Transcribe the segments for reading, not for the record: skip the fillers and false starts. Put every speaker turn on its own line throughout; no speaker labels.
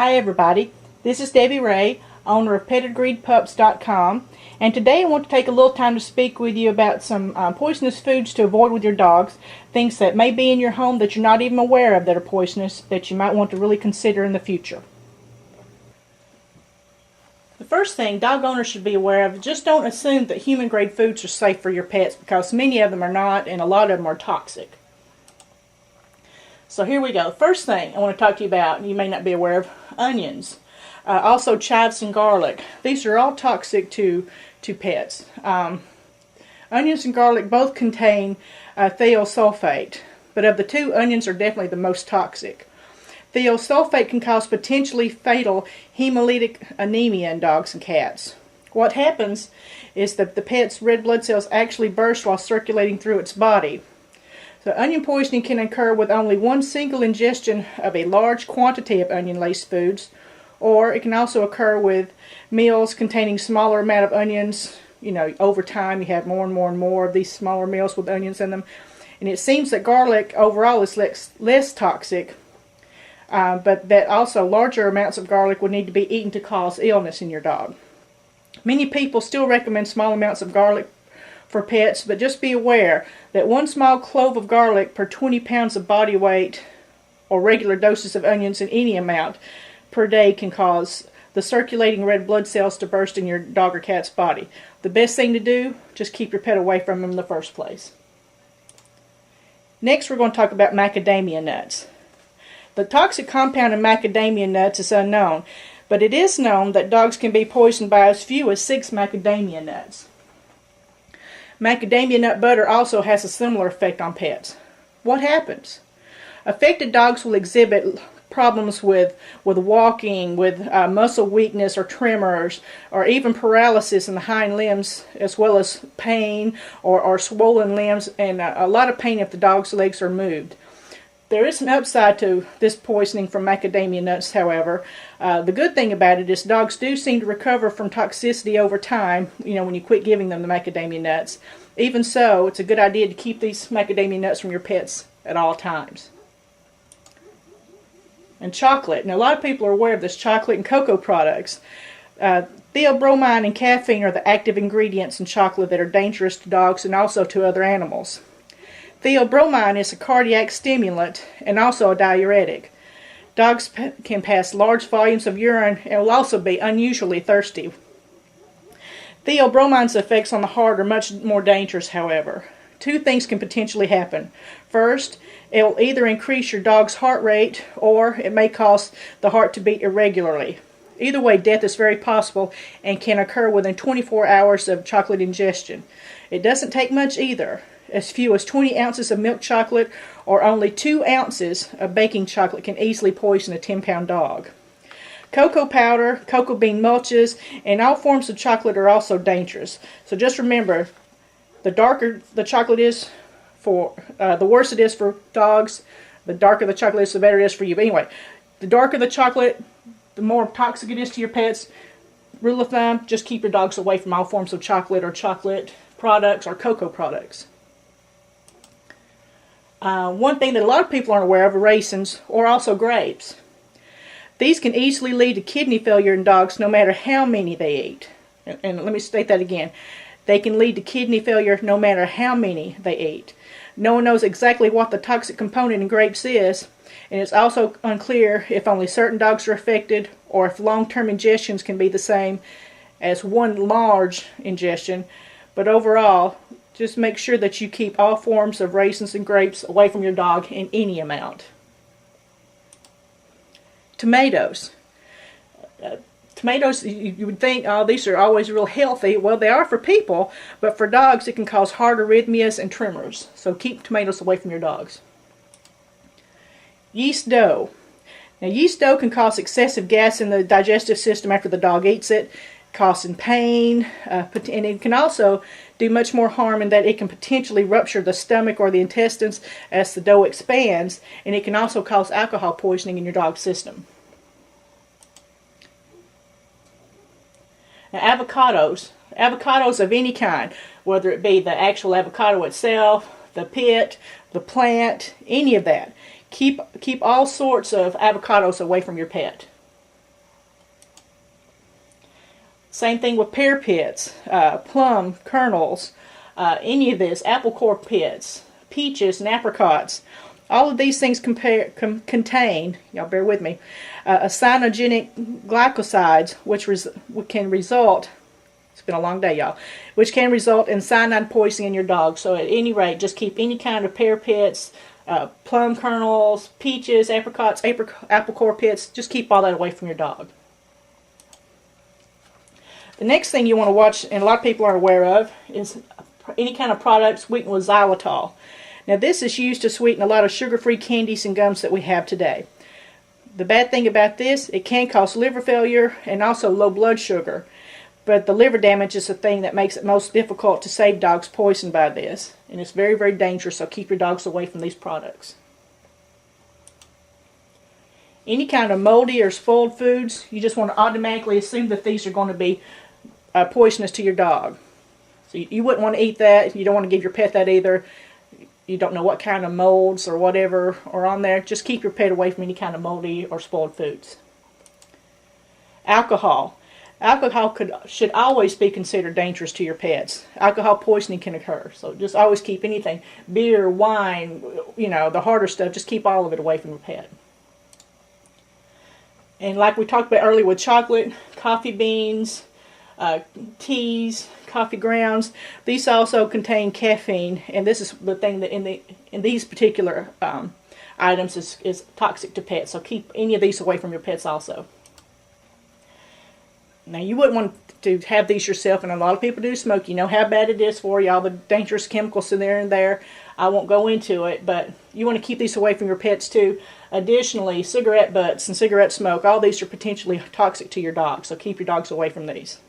Hi everybody, this is Debbie Ray, owner of pedigreedpups.com, and today I want to take a little time to speak with you about some poisonous foods to avoid with your dogs, things that may be in your home that you're not even aware of that are poisonous that you might want to really consider in the future. The first thing dog owners should be aware of, just don't assume that human grade foods are safe for your pets, because many of them are not and a lot of them are toxic. So here we go. First thing I want to talk to you about, you may not be aware of, onions. Also chives and garlic. These are all toxic to pets. Onions and garlic both contain thiosulfate, but of the two, onions are definitely the most toxic. Thiosulfate can cause potentially fatal hemolytic anemia in dogs and cats. What happens is that the pet's red blood cells actually burst while circulating through its body. So onion poisoning can occur with only one single ingestion of a large quantity of onion-laced foods, or it can also occur with meals containing smaller amount of onions. You know, over time you have more and more and more of these smaller meals with onions in them. And it seems that garlic overall is less toxic, but that also larger amounts of garlic would need to be eaten to cause illness in your dog. Many people still recommend small amounts of garlic for pets, but just be aware that one small clove of garlic per 20 pounds of body weight or regular doses of onions in any amount per day can cause the circulating red blood cells to burst in your dog or cat's body. The best thing to do, just keep your pet away from them in the first place. Next, we're going to talk about macadamia nuts. The toxic compound in macadamia nuts is unknown, but it is known that dogs can be poisoned by as few as 6 macadamia nuts. Macadamia nut butter also has a similar effect on pets. What happens? Affected dogs will exhibit problems with walking, with muscle weakness or tremors, or even paralysis in the hind limbs, as well as pain or swollen limbs, and a lot of pain if the dog's legs are moved. There is an upside to this poisoning from macadamia nuts, however. The good thing about it is dogs do seem to recover from toxicity over time, you know, when you quit giving them the macadamia nuts. Even so, it's a good idea to keep these macadamia nuts from your pets at all times. And chocolate. Now, a lot of people are aware of this, chocolate and cocoa products. Theobromine and caffeine are the active ingredients in chocolate that are dangerous to dogs and also to other animals. Theobromine is a cardiac stimulant and also a diuretic. Dogs can pass large volumes of urine and will also be unusually thirsty. Theobromine's effects on the heart are much more dangerous, however. Two things can potentially happen. First, it will either increase your dog's heart rate or it may cause the heart to beat irregularly. Either way, death is very possible and can occur within 24 hours of chocolate ingestion. It doesn't take much either. As few as 20 ounces of milk chocolate or only 2 ounces of baking chocolate can easily poison a 10-pound dog. Cocoa powder, cocoa bean mulches, and all forms of chocolate are also dangerous. So just remember, the darker the chocolate is, the worse it is for dogs. The darker the chocolate is, the better it is for you. But anyway, the darker the chocolate, the more toxic it is to your pets. Rule of thumb, just keep your dogs away from all forms of chocolate or chocolate products or cocoa products. One thing that a lot of people aren't aware of are raisins or also grapes. These can easily lead to kidney failure in dogs no matter how many they eat. And let me state that again. They can lead to kidney failure no matter how many they eat. No one knows exactly what the toxic component in grapes is, and it's also unclear if only certain dogs are affected or if long-term ingestions can be the same as one large ingestion. But overall, just make sure that you keep all forms of raisins and grapes away from your dog in any amount. Tomatoes. Tomatoes, you would think, oh, these are always real healthy. Well, they are for people, but for dogs it can cause heart arrhythmias and tremors. So keep tomatoes away from your dogs. Yeast dough. Now, yeast dough can cause excessive gas in the digestive system after the dog eats it, causing pain, and it can also do much more harm in that it can potentially rupture the stomach or the intestines as the dough expands, and it can also cause alcohol poisoning in your dog's system. Now, avocados of any kind, whether it be the actual avocado itself, the pit, the plant, any of that. Keep all sorts of avocados away from your pet. Same thing with pear pits, plum kernels, any of this, apple core pits, peaches and apricots. All of these things contain, y'all bear with me, a cyanogenic glycosides, which can result, it's been a long day, y'all, which can result in cyanide poisoning in your dog. So at any rate, just keep any kind of pear pits, plum kernels, peaches, apricots, apple core pits, just keep all that away from your dog. The next thing you want to watch, and a lot of people are aware of, is any kind of product sweetened with xylitol. Now this is used to sweeten a lot of sugar-free candies and gums that we have today. The bad thing about this, it can cause liver failure and also low blood sugar. But the liver damage is the thing that makes it most difficult to save dogs poisoned by this. And it's very, very dangerous, so keep your dogs away from these products. Any kind of moldy or spoiled foods, you just want to automatically assume that these are going to be poisonous to your dog. So you wouldn't want to eat that. You don't want to give your pet that either. You don't know what kind of molds or whatever are on there. Just keep your pet away from any kind of moldy or spoiled foods. Alcohol. Alcohol should always be considered dangerous to your pets. Alcohol poisoning can occur. So just always keep anything, beer, wine, the harder stuff, just keep all of it away from your pet. And like we talked about earlier with chocolate, coffee beans, teas, coffee grounds, these also contain caffeine, and this is the thing that in these particular items is toxic to pets. So keep any of these away from your pets also. Now you wouldn't want to have these yourself, and a lot of people do smoke. You know how bad it is for you, all the dangerous chemicals in there and there. I won't go into it, but you want to keep these away from your pets too. Additionally, cigarette butts and cigarette smoke, all these are potentially toxic to your dog, so keep your dogs away from these.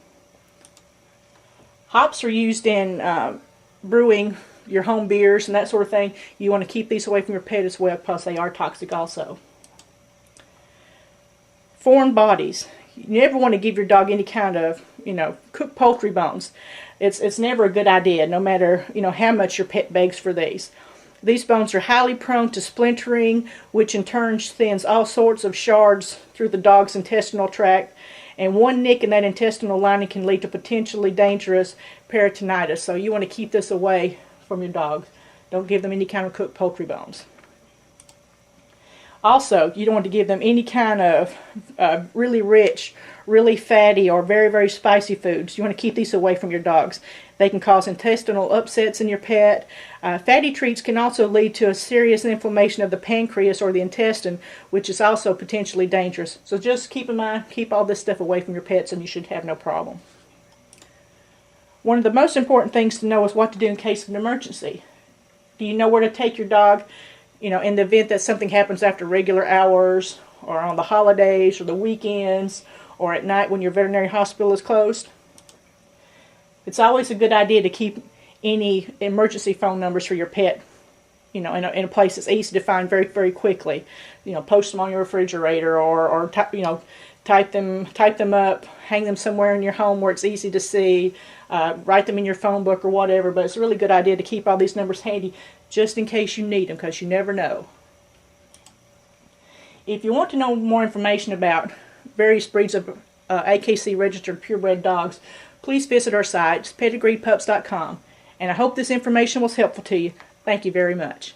Hops are used in brewing your home beers and that sort of thing. You want to keep these away from your pet as well because they are toxic also. Foreign bodies. You never want to give your dog any kind of, cooked poultry bones. It's never a good idea, no matter, how much your pet begs for these. These bones are highly prone to splintering, which in turn sends all sorts of shards through the dog's intestinal tract. And one nick in that intestinal lining can lead to potentially dangerous peritonitis. So you want to keep this away from your dogs. Don't give them any kind of cooked poultry bones. Also, you don't want to give them any kind of really rich, really fatty, or very, very spicy foods. You want to keep these away from your dogs. They can cause intestinal upsets in your pet. Fatty treats can also lead to a serious inflammation of the pancreas or the intestine, which is also potentially dangerous. So just keep in mind, keep all this stuff away from your pets and you should have no problem. One of the most important things to know is what to do in case of an emergency. Do you know where to take your dog? In the event that something happens after regular hours, or on the holidays, or the weekends, or at night when your veterinary hospital is closed. It's always a good idea to keep any emergency phone numbers for your pet, in a place that's easy to find very, very quickly. Post them on your refrigerator, or type them up, hang them somewhere in your home where it's easy to see, write them in your phone book or whatever. But it's a really good idea to keep all these numbers handy just in case you need them, because you never know. If you want to know more information about various breeds of AKC registered purebred dogs, please visit our site, pedigreedpups.com. And I hope this information was helpful to you. Thank you very much.